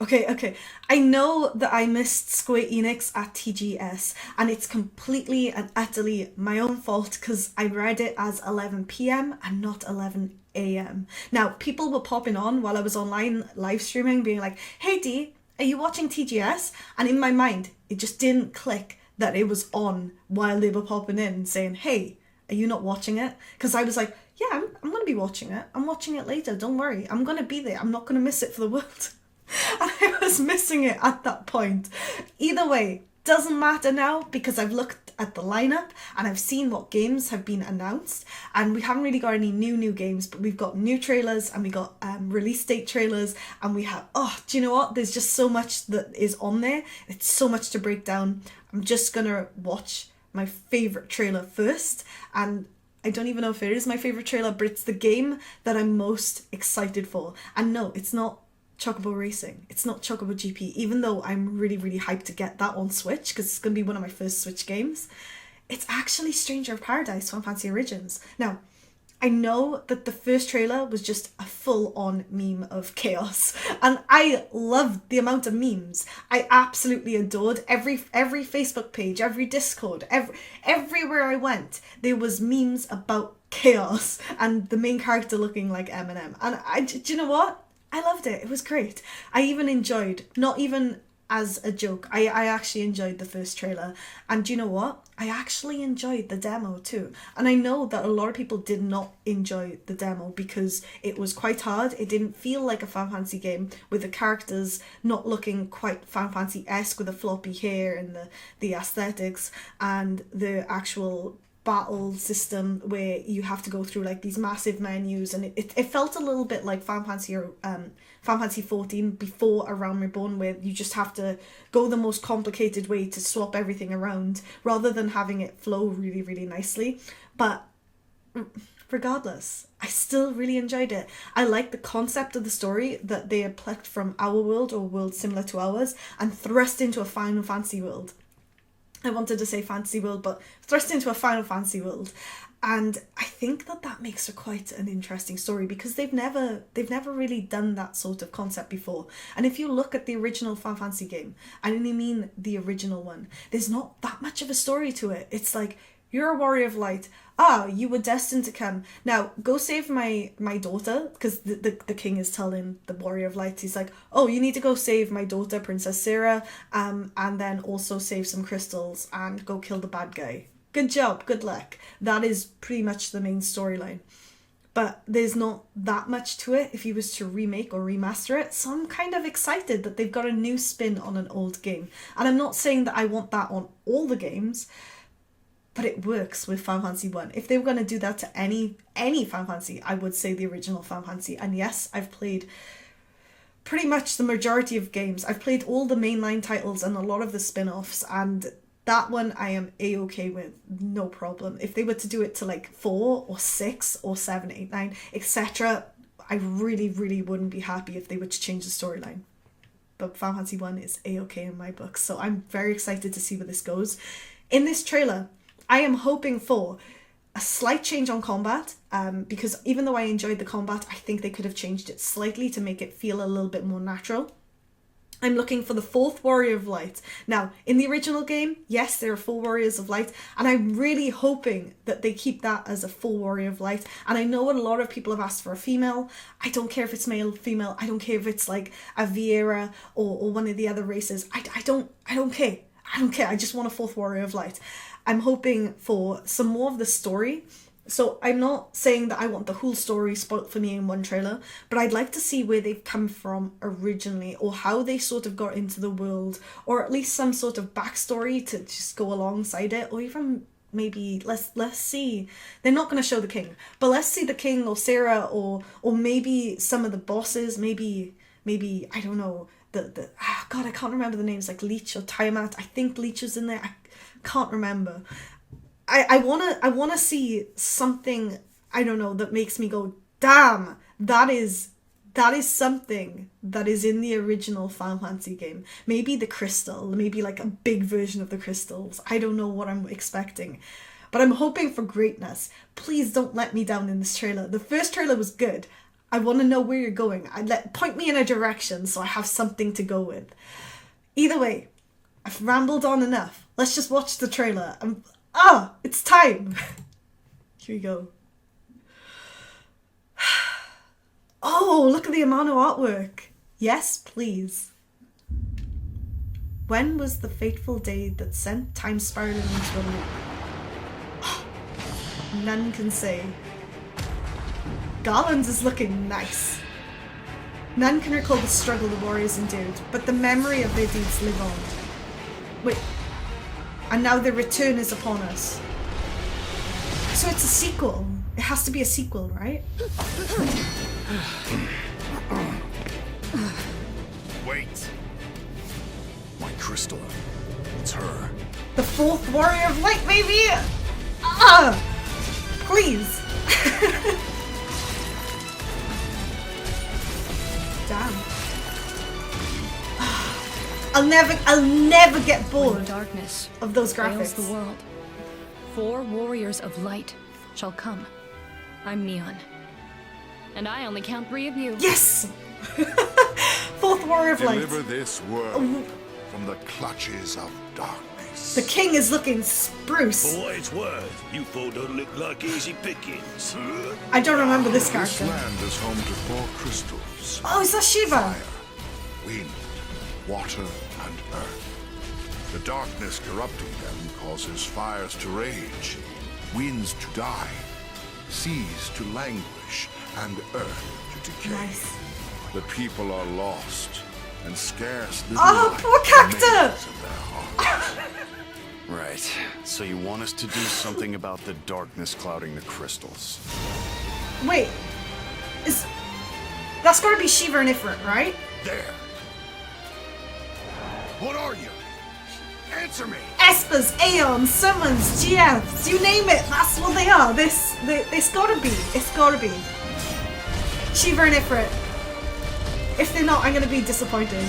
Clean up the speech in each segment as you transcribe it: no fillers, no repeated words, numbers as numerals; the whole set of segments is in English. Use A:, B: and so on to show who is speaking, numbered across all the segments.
A: Okay. I know that I missed Square Enix at TGS, and it's completely and utterly my own fault because I read it as 11 p.m. and not 11 a.m. Now, people were popping on while I was online live streaming, being like, "Hey Dee, are you watching TGS?" And in my mind, it just didn't click that it was on while they were popping in saying, "Hey, are you not watching it?" Because I was like, "Yeah, I'm going to be watching it. I'm watching it later. Don't worry. I'm going to be there. I'm not going to miss it for the world." And I was missing it at that point. Either way, doesn't matter now because I've looked at the lineup and I've seen what games have been announced, and we haven't really got any new games, but we've got new trailers and we got release date trailers, and we have, oh, do you know what, there's just so much that is on there. It's so much to break down. I'm just gonna watch my favorite trailer first, and I don't even know if it is my favorite trailer, but it's the game that I'm most excited for. And no, it's not Chocobo Racing. It's not Chocobo GP, even though I'm really hyped to get that on Switch because it's going to be one of my first Switch games. It's actually Stranger of Paradise Final Fantasy Origins. Now, I know that the first trailer was just a full-on meme of chaos, and I loved the amount of memes. I absolutely adored every Facebook page, every Discord, everywhere I went, there was memes about chaos and the main character looking like Eminem. And do you know what? I loved it. It was great. I even enjoyed, not even as a joke, I actually enjoyed the first trailer. And do you know what? I actually enjoyed the demo too. And I know that a lot of people did not enjoy the demo because it was quite hard. It didn't feel like a Final Fantasy game with the characters not looking quite Final Fantasy-esque with the floppy hair and the aesthetics and the actual battle system where you have to go through like these massive menus, and it felt a little bit like Final Fantasy or Final Fantasy 14 before A Realm Reborn, where you just have to go the most complicated way to swap everything around rather than having it flow really nicely. But regardless, I still really enjoyed it. I like the concept of the story that they had plucked from our world, or a world similar to ours, and thrust into a Final Fantasy world. I wanted to say fantasy world, but thrust into a Final Fantasy world. And I think that makes for quite an interesting story because they've never really done that sort of concept before. And if you look at the original Final Fantasy game, and I mean the original one, there's not that much of a story to it. It's like, you're a warrior of light. Ah, you were destined to come. Now, go save my daughter, because the king is telling the warrior of light, he's like, oh, you need to go save my daughter, Princess Sarah, and then also save some crystals and go kill the bad guy. Good job, good luck. That is pretty much the main storyline. But there's not that much to it if you was to remake or remaster it. So I'm kind of excited that they've got a new spin on an old game. And I'm not saying that I want that on all the games, but it works with Final Fantasy 1. If they were going to do that to any Final Fantasy, I would say the original Final Fantasy. And yes, I've played pretty much the majority of games. I've played all the mainline titles and a lot of the spin-offs, and that one I am a-okay with, no problem. If they were to do it to like 4 or 6 or 7, 8, 9, etc., I really wouldn't be happy if they were to change the storyline. But Final Fantasy 1 is a-okay in my book, so I'm very excited to see where this goes. In this trailer, I am hoping for a slight change on combat, because even though I enjoyed the combat, I think they could have changed it slightly to make it feel a little bit more natural. I'm looking for the 4th Warrior of Light. Now, in the original game, yes, there are 4 Warriors of Light, and I'm really hoping that they keep that as a full Warrior of Light. And I know a lot of people have asked for a female. I don't care if it's male or female. I don't care if it's like a Vieira or one of the other races. I don't care. I don't care. I just want a 4th Warrior of Light. I'm hoping for some more of the story. So I'm not saying that I want the whole story spoilt for me in one trailer, but I'd like to see where they've come from originally, or how they sort of got into the world, or at least some sort of backstory to just go alongside it, or even maybe let's see. They're not going to show the king, but let's see the king or Sarah, or maybe some of the bosses. Maybe I don't know. God, I can't remember the names, like Leech or Tiamat. I think Leech is in there. I can't remember. I wanna see something, I don't know, that makes me go, damn, that is something that is in the original Final Fantasy game. Maybe the crystal, maybe like a big version of the crystals. I don't know what I'm expecting, but I'm hoping for greatness. Please don't let me down in this trailer. The first trailer was good. I want to know where you're going. Point me in a direction so I have something to go with. Either way, I've rambled on enough. Let's just watch the trailer. It's time. Here we go. Oh, look at the amount of artwork. Yes, please. When was the fateful day that sent time spiraling into a loop? None can say. Garland is looking nice. None can recall the struggle the warriors endured, but the memory of their deeds live on. Wait. And now their return is upon us. So it's a sequel. It has to be a sequel, right?
B: Wait. My crystal. It's her.
A: The fourth warrior of light, baby! Please. Damn. I'll never get bored
C: darkness
A: of those
C: veils
A: graphics.
C: The world. 4 warriors of light shall come. I'm Neon. And I only count 3 of you.
A: Yes! Fourth warrior of light.
B: Deliver this world from the clutches of darkness.
A: The king is looking spruce.
D: For what it's worth, you four don't look like easy pickings.
A: I don't remember this
B: This
A: character.
B: land is home to 4 crystals.
A: Oh, is that Shiva?
B: Fire, wind, water, and earth. The darkness corrupting them causes fires to rage, winds to die, seas to languish, and earth to decay.
A: Nice.
B: The people are lost, and scarce little
A: Oh,
B: light
A: poor character!
B: remains in their hearts.
E: Right. So you want us to do something about the darkness clouding the crystals.
A: Wait. That's gotta be Shiva and Ifrit, right?
B: There. What are you? Answer me.
A: Espers, Aeons, Summons, GFs, you name it, that's what they are. It's gotta be. It's gotta be. Shiva and Ifrit. If they're not, I'm gonna be disappointed.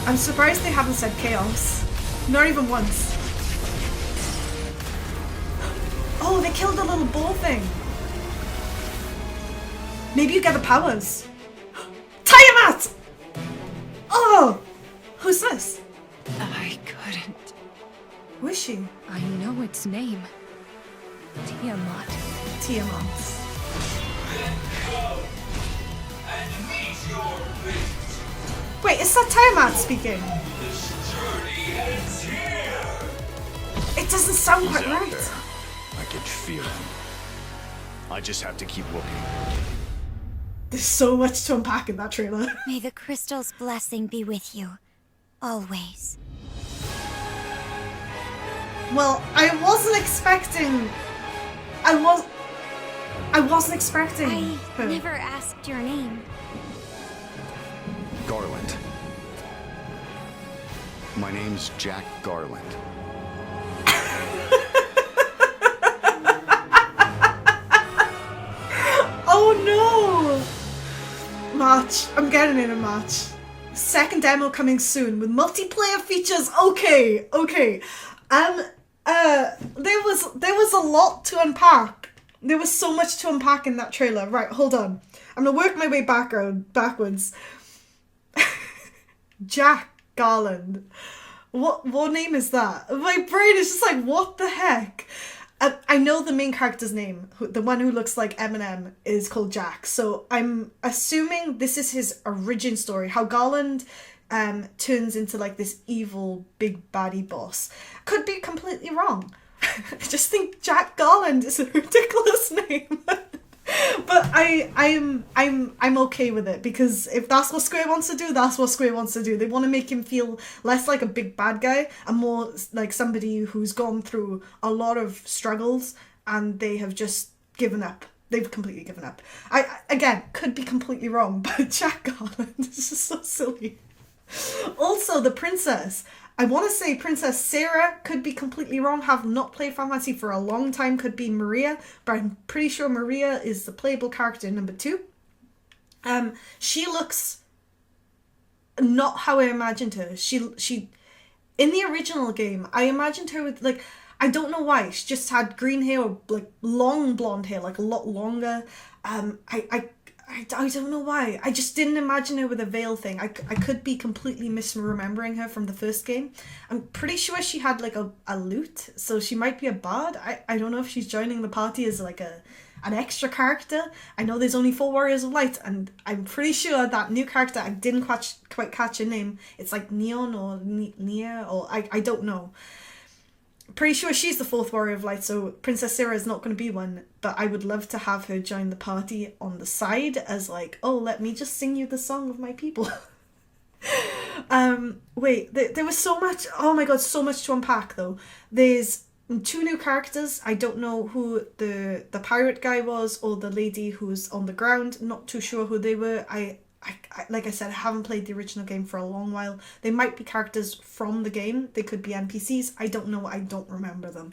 A: I'm surprised they haven't said Chaos. Not even once. Oh, they killed the little ball thing. Maybe you get the powers. Tiamat! Oh! Who's this?
C: I couldn't.
A: Who is she?
C: I know its name. Tiamat.
A: Tiamat. Wait, is that Tiamat speaking? It doesn't sound quite
E: Out
A: right.
E: there. I can feel him. I just have to keep looking.
A: There's so much to unpack in that trailer.
F: May the crystal's blessing be with you. Always.
A: Well, I wasn't expecting
F: I
A: her.
F: never asked your name.
E: Garland. My name's Jack Garland.
A: Oh no! March. I'm getting in a March. Second demo coming soon with multiplayer features. Okay. There was a lot to unpack. There was so much to unpack in that trailer. Right, hold on. I'm gonna work my way backwards. Jack Garland. What name is that? My brain is just like, what the heck? I know the main character's name, the one who looks like Eminem, is called Jack. So I'm assuming this is his origin story, how Garland turns into like this evil big baddie boss. Could be completely wrong. I just think Jack Garland is a ridiculous name. But I'm okay with it, because if that's what Square wants to do, that's what Square wants to do. They want to make him feel less like a big bad guy and more like somebody who's gone through a lot of struggles and they have just given up. They've completely given up. I again could be completely wrong, but Jack Garland is just so silly. Also, the princess. I want to say Princess Sarah, could be completely wrong, have not played Final Fantasy for a long time, could be Maria, but I'm pretty sure Maria is the playable character number 2. She looks not how I imagined her. She in the original game, I imagined her with like, I don't know why, she just had green hair or like long blonde hair, like a lot longer. I don't know why. I just didn't imagine her with a veil thing. I could be completely misremembering her from the first game. I'm pretty sure she had like a lute, so she might be a bard. I don't know if she's joining the party as like an extra character. I know there's only 4 Warriors of Light, and I'm pretty sure that new character, I didn't quite catch her name. It's like Neon or Nia, or I don't know. Pretty sure she's the 4th Warrior of Light, so Princess Sarah is not going to be one, but I would love to have her join the party on the side as like, oh, let me just sing you the song of my people. Wait, there was so much, oh my god, so much to unpack though. There's 2 new characters. I don't know who the pirate guy was or the lady who's on the ground. Not too sure who they were. I like I said, I haven't played the original game for a long while. They might be characters from the game. They could be NPCs. I don't know. I don't remember them.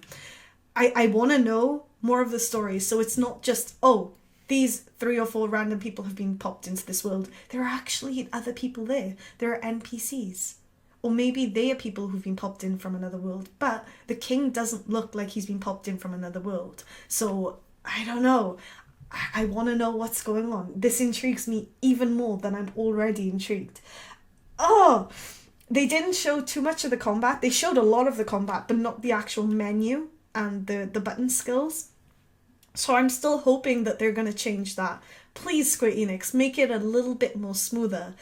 A: I want to know more of the story, so it's not just, oh, these 3 or 4 random people have been popped into this world. There are actually other people there. There are NPCs. Or maybe they are people who've been popped in from another world, but the king doesn't look like he's been popped in from another world. So, I don't know. I want to know what's going on. This intrigues me even more than I'm already intrigued. Oh, they didn't show too much of the combat. They showed a lot of the combat, but not the actual menu and the button skills. So I'm still hoping that they're going to change that. Please, Square Enix, make it a little bit more smoother.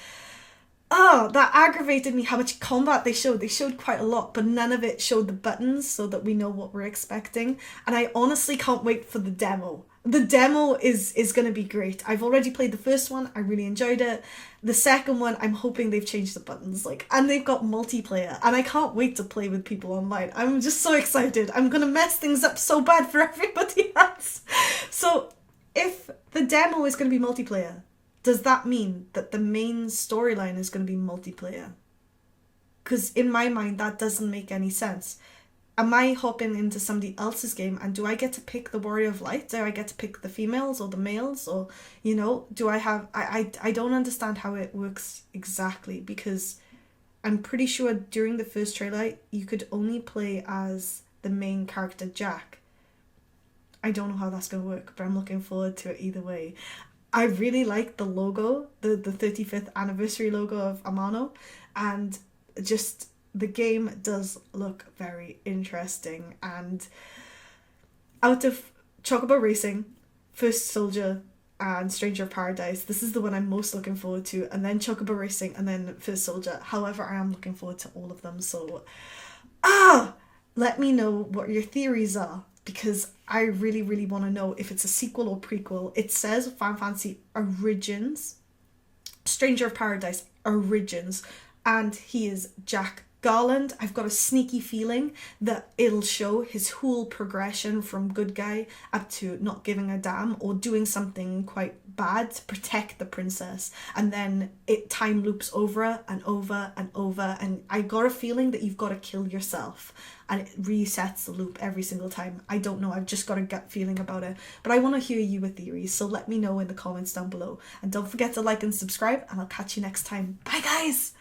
A: Oh, that aggravated me how much combat they showed. They showed quite a lot, but none of it showed the buttons so that we know what we're expecting. And I honestly can't wait for the demo. The demo is going to be great. I've already played the first one. I really enjoyed it. The second one, I'm hoping they've changed the buttons. And they've got multiplayer. And I can't wait to play with people online. I'm just so excited. I'm going to mess things up so bad for everybody else. So, if the demo is going to be multiplayer, does that mean that the main storyline is going to be multiplayer? Because in my mind, that doesn't make any sense. Am I hopping into somebody else's game and do I get to pick the Warrior of Light? Do I get to pick the females or the males? Or, do I have... I don't understand how it works exactly, because I'm pretty sure during the first trailer, you could only play as the main character, Jack. I don't know how that's going to work, but I'm looking forward to it either way. I really like the logo, the 35th anniversary logo of Amano, and just the game does look very interesting. And out of Chocobo Racing, First Soldier, and Stranger of Paradise, this is the one I'm most looking forward to, and then Chocobo Racing, and then First Soldier. However, I am looking forward to all of them, so let me know what your theories are, because I really, really want to know if it's a sequel or prequel. It says Final Fantasy Origins, Stranger of Paradise Origins, and he is Jack Garland. I've got a sneaky feeling that it'll show his whole progression from good guy up to not giving a damn or doing something quite bad to protect the princess, and then it time loops over and over and over, and I got a feeling that you've got to kill yourself and it resets the loop every single time. I don't know, I've just got a gut feeling about it, but I want to hear your theories, so let me know in the comments down below, and don't forget to like and subscribe, and I'll catch you next time. Bye guys!